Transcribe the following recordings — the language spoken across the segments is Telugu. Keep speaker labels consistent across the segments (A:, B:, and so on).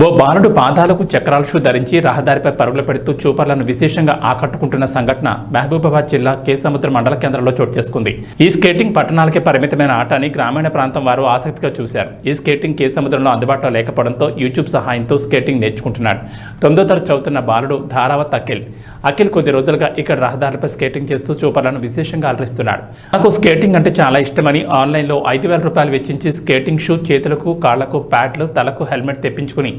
A: ఓ బాలుడు పాదాలకు చక్రాల షూ ధరించి రహదారిపై పరుగులు పెడుతూ చూపర్లను విశేషంగా ఆకట్టుకుంటున్న సంఘటన మహబూబాబాద్ జిల్లా కేసముద్ర మండల కేంద్రంలో చోటు చేసుకుంది. ఈ స్కేటింగ్ పట్టణాలకే పరిమితమైన ఆట అని గ్రామీణ ప్రాంతం వారు ఆసక్తిగా చూశారు. ఈ స్కేటింగ్ కేసముద్రంలో అందుబాటులో లేకపోవడంతో యూట్యూబ్ సహాయంతో స్కేటింగ్ నేర్చుకుంటున్నాడు. 9వ తరగతి చదువుతున్న బాలుడు ధారావత్ అఖిల్ కొద్ది రోజులుగా ఇక్కడ రహదారిపై స్కేటింగ్ చేస్తూ చూపర్లను విశేషంగా అలరిస్తున్నాడు. నాకు స్కేటింగ్ అంటే చాలా ఇష్టమని ఆన్లైన్లో 5,000 రూపాయలు వెచ్చించి స్కేటింగ్ షూ, చేతులకు కాళ్లకు ప్యాడ్లు, తలకు హెల్మెట్ తెప్పించుకుని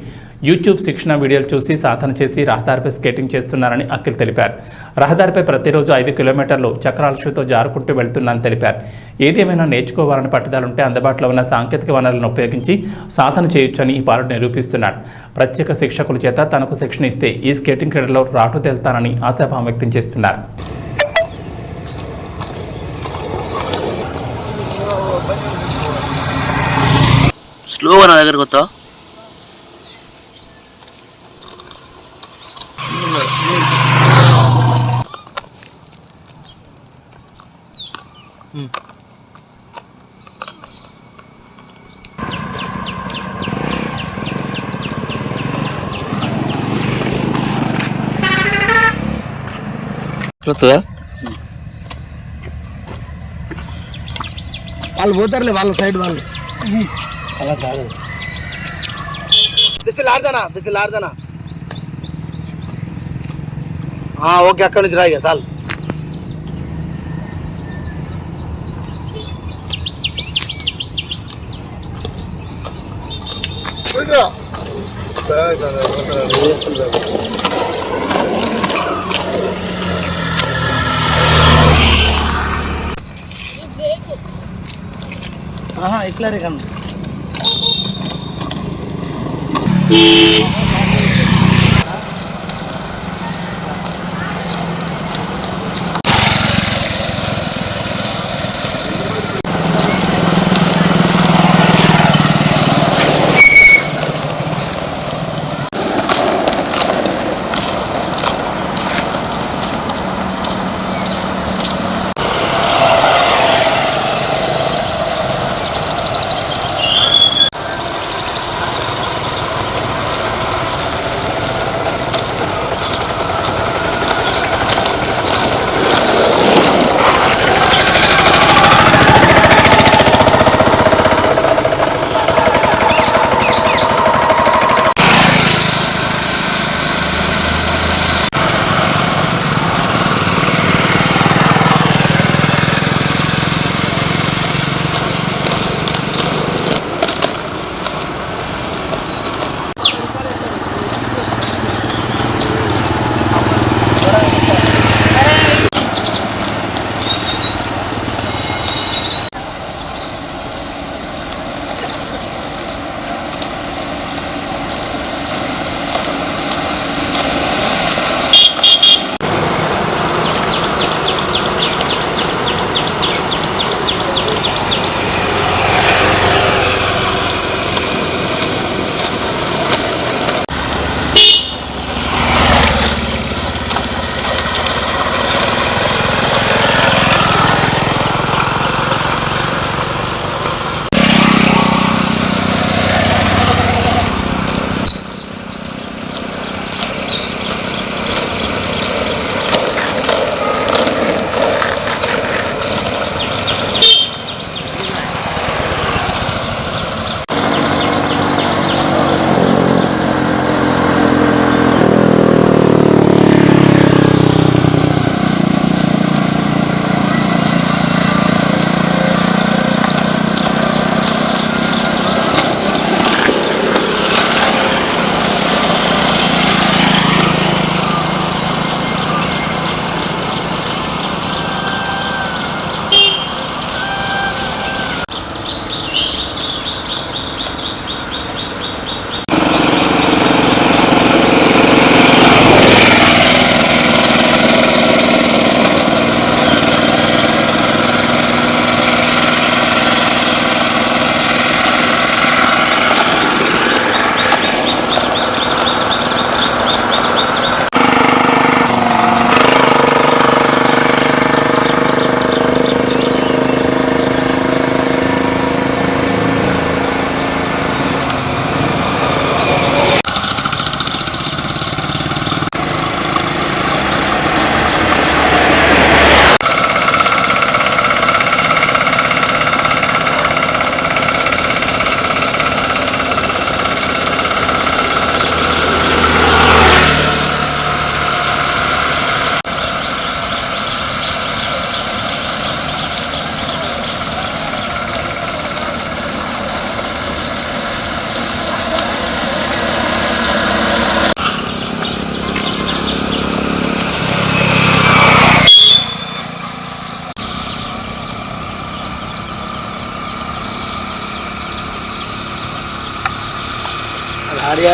A: యూట్యూబ్ శిక్షణ వీడియోలు చూసి సాధన చేసి రహదారిపై స్కేటింగ్ చేస్తున్నారని అఖిల్ తెలిపారు. రహదారిపై ప్రతిరోజు 5 కిలోమీటర్లు చక్రాల షూతో జారుకుంటూ వెళ్తున్నారని తెలిపారు. ఏదేమైనా నేర్చుకోవాలని పట్టుదలుంటే అందుబాటులో ఉన్న సాంకేతిక వనరులను ఉపయోగించి సాధన చేయొచ్చని ఈ బాలుడు నిరూపిస్తున్నాడు. ప్రత్యేక శిక్షకుల చేత తనకు శిక్షణ ఇస్తే ఈ స్కేటింగ్ క్రీడలో రాటు తేల్తానని ఆశాభావం వ్యక్తం చేస్తున్నారు.
B: స్లోగా నా దగ్గరకు వస్తా.
C: వాళ్ళు పోతారులే, వాళ్ళ సైడ్ వాళ్ళు అలా సార్ బిసిలాడదానా ఓకే, అక్కడి నుంచి రాయిగా సార్. ఇట్లా రే కన్నా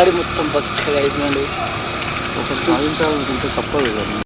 C: డాడీ మొత్తం బతుకుగా అయిపోయాడు.
D: ఒకటి సాధించాలనుకుంటే తప్పదు కదా.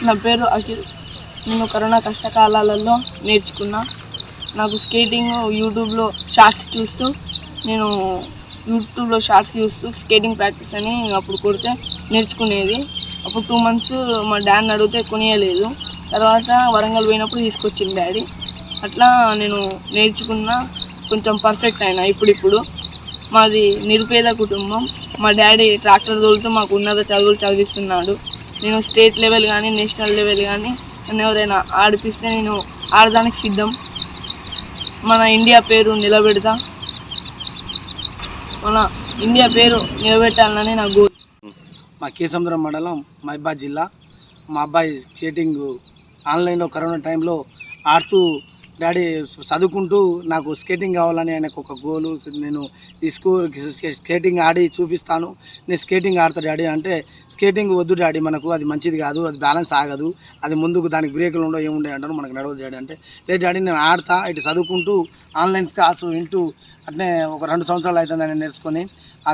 E: నా పేరు అఖిల్. నేను కరోనా కష్టకాలాలలో నేర్చుకున్నా. నాకు స్కేటింగ్ యూట్యూబ్లో షార్ట్స్ చూస్తూ స్కేటింగ్ ప్రాక్టీస్ అని అప్పుడు కొడితే నేర్చుకునేది. అప్పుడు 2 months మా డాడీని అడిగితే కొనియలేదు. తర్వాత వరంగల్ పోయినప్పుడు తీసుకొచ్చింది డాడీ. అట్లా నేను నేర్చుకున్న, కొంచెం పర్ఫెక్ట్ అయినా. ఇప్పుడు మాది నిరుపేద కుటుంబం. మా డాడీ ట్రాక్టర్ తోలుతూ మాకు ఉన్నత చదువులు చదివిస్తున్నాడు. నేను స్టేట్ లెవెల్ కానీ నేషనల్ లెవెల్ కానీ నన్ను ఎవరైనా ఆడిపిస్తే నేను ఆడడానికి సిద్ధం. మన ఇండియా పేరు నిలబెడతా. మన ఇండియా పేరు నిలబెట్టాలని నా గోల్.
C: మా కేసముద్రం మండలం మహబాద్ జిల్లా. మా అబ్బాయి స్కేటింగ్ ఆన్లైన్లో కరోనా టైంలో ఆడుతూ డాడీ చదువుకుంటూ నాకు స్కేటింగ్ కావాలని ఆయనకు ఒక గోలు. నేను స్కేటింగ్ ఆడి చూపిస్తాను, నేను స్కేటింగ్ ఆడతా డాడీ అంటే, స్కేటింగ్ వద్దు డాడీ, మనకు అది మంచిది కాదు, అది బ్యాలెన్స్ ఆగదు, అది ముందుకు దానికి బ్రేకులు ఉండవు, ఏముండే అంటాను, మనకు నడవదు డాడీ అంటే, లేదు డాడీ నేను ఆడతా, ఇటు చదువుకుంటూ ఆన్లైన్ క్లాస్ వింటూ అట్నే ఒక 2 సంవత్సరాలు అవుతుంది ఆయన నేర్చుకొని. మా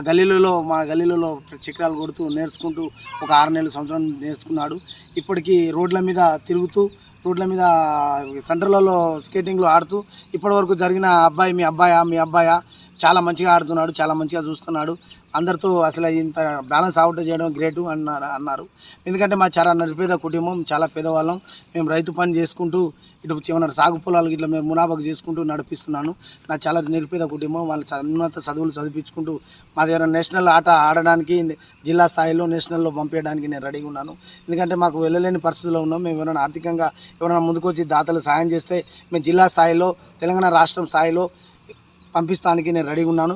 C: గల్లీలలో చక్రాలు కొడుతూ నేర్చుకుంటూ ఒక 6 నెలలు సంవత్సరం నేర్చుకున్నాడు. ఇప్పటికీ రోడ్ల మీద తిరుగుతూ సెంటర్లలో స్కేటింగ్లో ఆడుతూ ఇప్పటివరకు జరిగిన మీ అబ్బాయా చాలా మంచిగా ఆడుతున్నాడు, చాలా మంచిగా చూస్తున్నాడు. అందరితో అసలు ఇంత బ్యాలెన్స్ అవుట్ చేయడం గ్రేటు అన్నారు. ఎందుకంటే మా చాలా నిరుపేద కుటుంబం, చాలా పేదవాళ్ళం. మేము రైతు పని చేసుకుంటూ ఇటు ఏమన్నా సాగు పొలాలు ఇట్లా మేము మునాబాకు చేసుకుంటూ నడిపిస్తున్నాను. నా చాలా నిరుపేద కుటుంబం. వాళ్ళు ఉన్నత చదువులు చదివించుకుంటూ మా దగ్గర నేషనల్ ఆట ఆడడానికి, జిల్లా స్థాయిలో నేషనల్లో పంపించడానికి నేను రెడీగా ఉన్నాను. ఎందుకంటే మాకు వెళ్ళలేని పరిస్థితుల్లో ఉన్నాం. మేము ఎవరైనా ఆర్థికంగా ఎవరైనా ముందుకొచ్చి దాతలు సాయం చేస్తే మేము జిల్లా స్థాయిలో, తెలంగాణ రాష్ట్రం స్థాయిలో పంపిస్తానికి నేను రెడీగా ఉన్నాను.